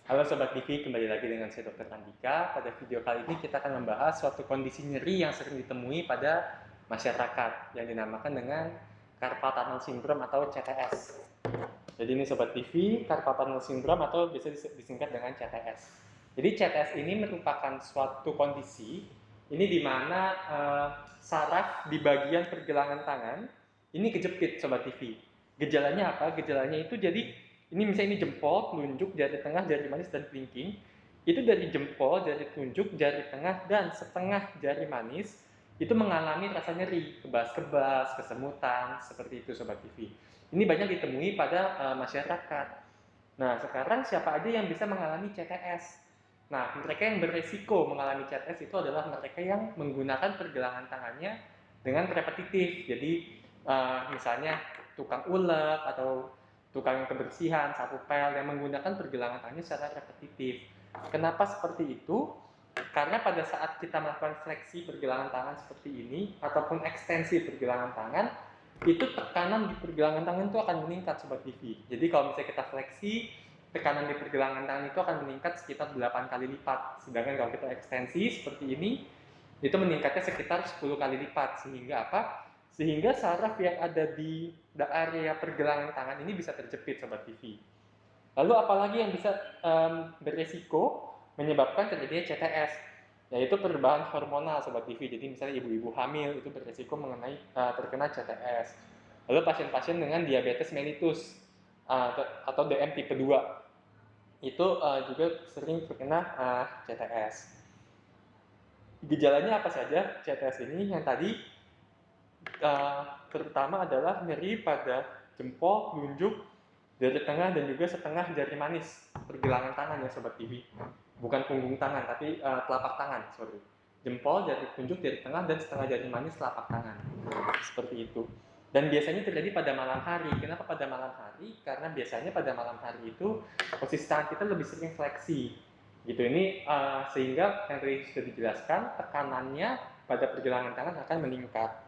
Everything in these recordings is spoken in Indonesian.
Halo Sobat TV, kembali lagi dengan saya Dr. Andika. Pada video kali ini kita akan membahas suatu kondisi nyeri yang sering ditemui pada masyarakat yang dinamakan dengan carpal tunnel syndrome atau CTS. Jadi ini Sobat TV, carpal tunnel syndrome atau bisa disingkat dengan CTS. Jadi CTS ini merupakan suatu kondisi ini di mana saraf di bagian pergelangan tangan ini kejepit Sobat TV. Gejalanya apa? Gejalanya itu jadi ini misalnya ini jempol, telunjuk, jari tengah, jari manis, dan kelingking. Itu dari jempol, jari telunjuk, jari tengah, dan setengah jari manis itu mengalami rasa nyeri, kebas-kebas, kesemutan, seperti itu Sobat TV. Ini banyak ditemui pada masyarakat. Nah, sekarang siapa aja yang bisa mengalami CTS? Nah, mereka yang beresiko mengalami CTS itu adalah mereka yang menggunakan pergelangan tangannya dengan repetitif. Jadi, misalnya tukang ulek atau tukang kebersihan, sapu pel yang menggunakan pergelangan tangannya secara repetitif. Kenapa seperti itu? Karena pada saat kita melakukan fleksi pergelangan tangan seperti ini ataupun ekstensi pergelangan tangan, itu tekanan di pergelangan tangan itu akan meningkat Sobat TV. Jadi kalau misalnya kita fleksi, tekanan di pergelangan tangan itu akan meningkat sekitar 8 kali lipat. Sedangkan kalau kita ekstensi seperti ini, itu meningkatnya sekitar 10 kali lipat. Sehingga apa? Sehingga saraf yang ada di area pergelangan tangan ini bisa terjepit Sobat TV. Lalu apalagi yang bisa beresiko menyebabkan terjadinya CTS, yaitu perubahan hormonal Sobat TV. Jadi misalnya ibu-ibu hamil itu beresiko mengenai terkena CTS. Lalu pasien-pasien dengan diabetes mellitus atau DM tipe 2 itu juga sering terkena CTS. Gejalanya apa saja CTS ini? Yang tadi terutama adalah nyeri pada jempol, telunjuk, jari tengah, dan juga setengah jari manis pergelangan tangan ya Sobat TV. Bukan punggung tangan, tapi telapak tangan, sorry. Jempol, jari telunjuk, jari tengah, dan setengah jari manis telapak tangan. Seperti itu. Dan biasanya terjadi pada malam hari. Kenapa pada malam hari? Karena biasanya pada malam hari itu posisi tangan kita lebih sering fleksi. Gitu ini sehingga yang tadi sudah dijelaskan tekanannya pada pergelangan tangan akan meningkat.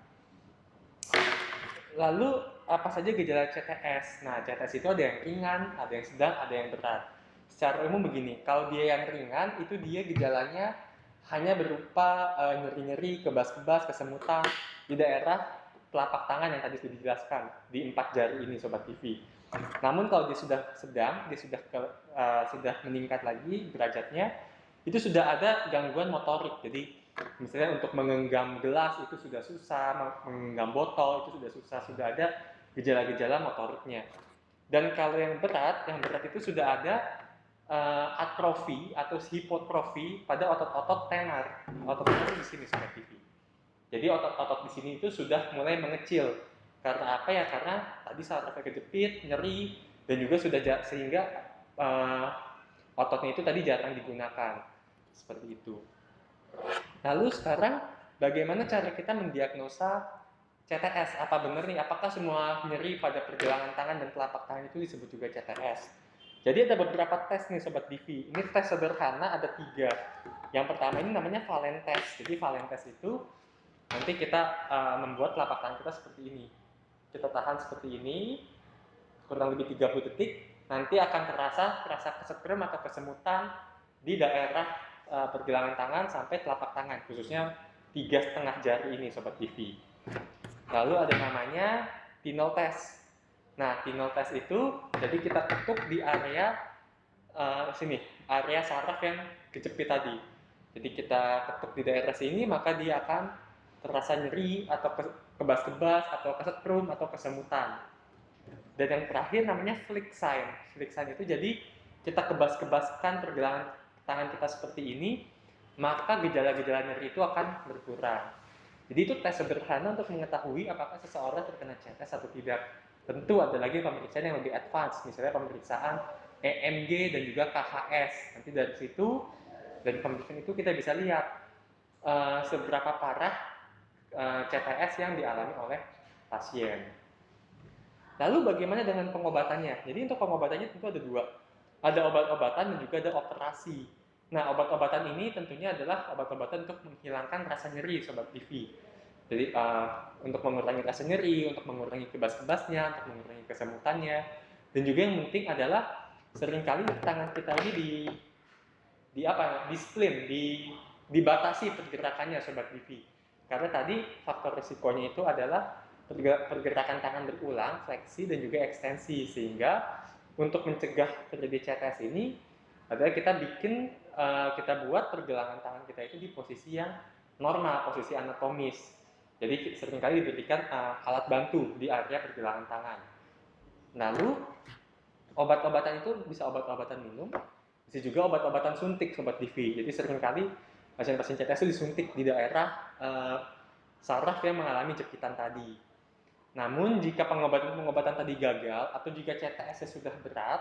Lalu apa saja gejala CTS? Nah, CTS itu ada yang ringan, ada yang sedang, ada yang berat. Secara umum begini, kalau dia yang ringan itu dia gejalanya hanya berupa nyeri-nyeri, kebas-kebas, kesemutan di daerah telapak tangan yang tadi sudah dijelaskan di 4 jari ini Sobat TV. Namun kalau dia sudah sedang, dia sudah meningkat lagi derajatnya, itu sudah ada gangguan motorik. Jadi misalnya untuk menggenggam gelas itu sudah susah, menggenggam botol itu sudah susah, sudah ada gejala-gejala motoriknya. Dan kalau yang berat itu sudah ada atrofi atau hipotrofi pada otot-otot tenar. Otot-otot di sini Sobat TV. Jadi otot-otot di sini itu sudah mulai mengecil. Karena apa ya? Karena tadi sarafnya kejepit, nyeri, dan juga sudah sehingga ototnya itu tadi jarang digunakan. Seperti itu. Lalu sekarang bagaimana cara kita mendiagnosa CTS? Apa benar nih? Apakah semua nyeri pada pergelangan tangan dan telapak tangan itu disebut juga CTS? Jadi ada beberapa tes nih Sobat TV. Ini tes sederhana ada 3. Yang pertama ini namanya Valen test. Jadi Valen test itu nanti kita membuat telapak tangan kita seperti ini. Kita tahan seperti ini kurang lebih 30 detik. Nanti akan terasa kesetrum atau kesemutan di daerah pergelangan tangan sampai telapak tangan, khususnya 3,5 jari ini Sobat TV. Lalu ada namanya Tinel test. Nah, Tinel test itu jadi kita ketuk di area sini, area saraf yang kejepit tadi. Jadi kita ketuk di daerah sini, maka dia akan terasa nyeri atau kebas-kebas atau kesetrum atau kesemutan. Dan yang terakhir namanya flick sign. Flick sign itu jadi kita kebas-kebaskan pergelangan tangan kita seperti ini, maka gejala-gejala nyeri itu akan berkurang. Jadi itu tes sederhana untuk mengetahui apakah seseorang terkena CTS atau tidak. Tentu ada lagi pemeriksaan yang lebih advance, misalnya pemeriksaan EMG dan juga KHS. Nanti dari situ, dari pemeriksaan itu kita bisa lihat seberapa parah CTS yang dialami oleh pasien. Lalu bagaimana dengan pengobatannya? Jadi untuk pengobatannya tentu ada 2. Ada obat-obatan dan juga ada operasi. Nah, obat-obatan ini tentunya adalah obat-obatan untuk menghilangkan rasa nyeri Sobat TV. Jadi untuk mengurangi rasa nyeri, untuk mengurangi kebas-kebasnya, untuk mengurangi kesemutannya. Dan juga yang penting adalah seringkali tangan kita ini dibatasi pergerakannya Sobat Divi. Karena tadi faktor risikonya itu adalah pergerakan tangan berulang, fleksi dan juga ekstensi, sehingga untuk mencegah terjadi CTS ini adalah kita buat pergelangan tangan kita itu di posisi yang normal, posisi anatomis. Jadi seringkali diberikan alat bantu di area pergelangan tangan. Lalu obat-obatan itu bisa obat-obatan minum, bisa juga obat-obatan suntik Sobat Divi. Jadi seringkali pasien-pasien CTS itu disuntik di daerah saraf yang mengalami jepitan tadi. Namun jika pengobatan tadi gagal atau jika CTS sudah berat,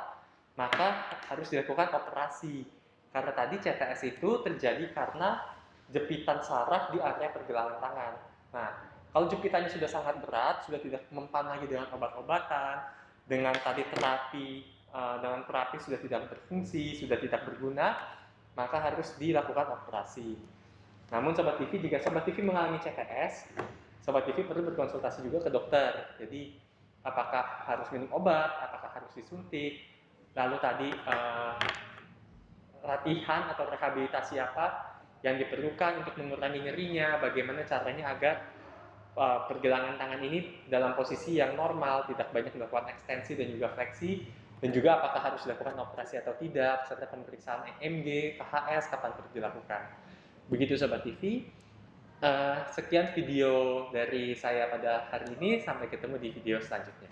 maka harus dilakukan operasi. Karena tadi CTS itu terjadi karena jepitan saraf di area pergelangan tangan. Nah, kalau jepitannya sudah sangat berat, sudah tidak mempan lagi dengan obat-obatan, dengan tadi terapi sudah tidak berfungsi, sudah tidak berguna, maka harus dilakukan operasi. Namun Sobat TV, jika Sobat TV mengalami CTS, Sobat TV perlu berkonsultasi juga ke dokter. Jadi apakah harus minum obat, apakah harus disuntik, lalu tadi latihan atau rehabilitasi apa yang diperlukan untuk mengurangi nyerinya, bagaimana caranya agar pergelangan tangan ini dalam posisi yang normal, tidak banyak melakukan ekstensi dan juga fleksi, dan juga apakah harus dilakukan operasi atau tidak, serta pemeriksaan EMG, KHS, kapan perlu dilakukan. Begitu Sobat TV. Sekian video dari saya pada hari ini, sampai ketemu di video selanjutnya.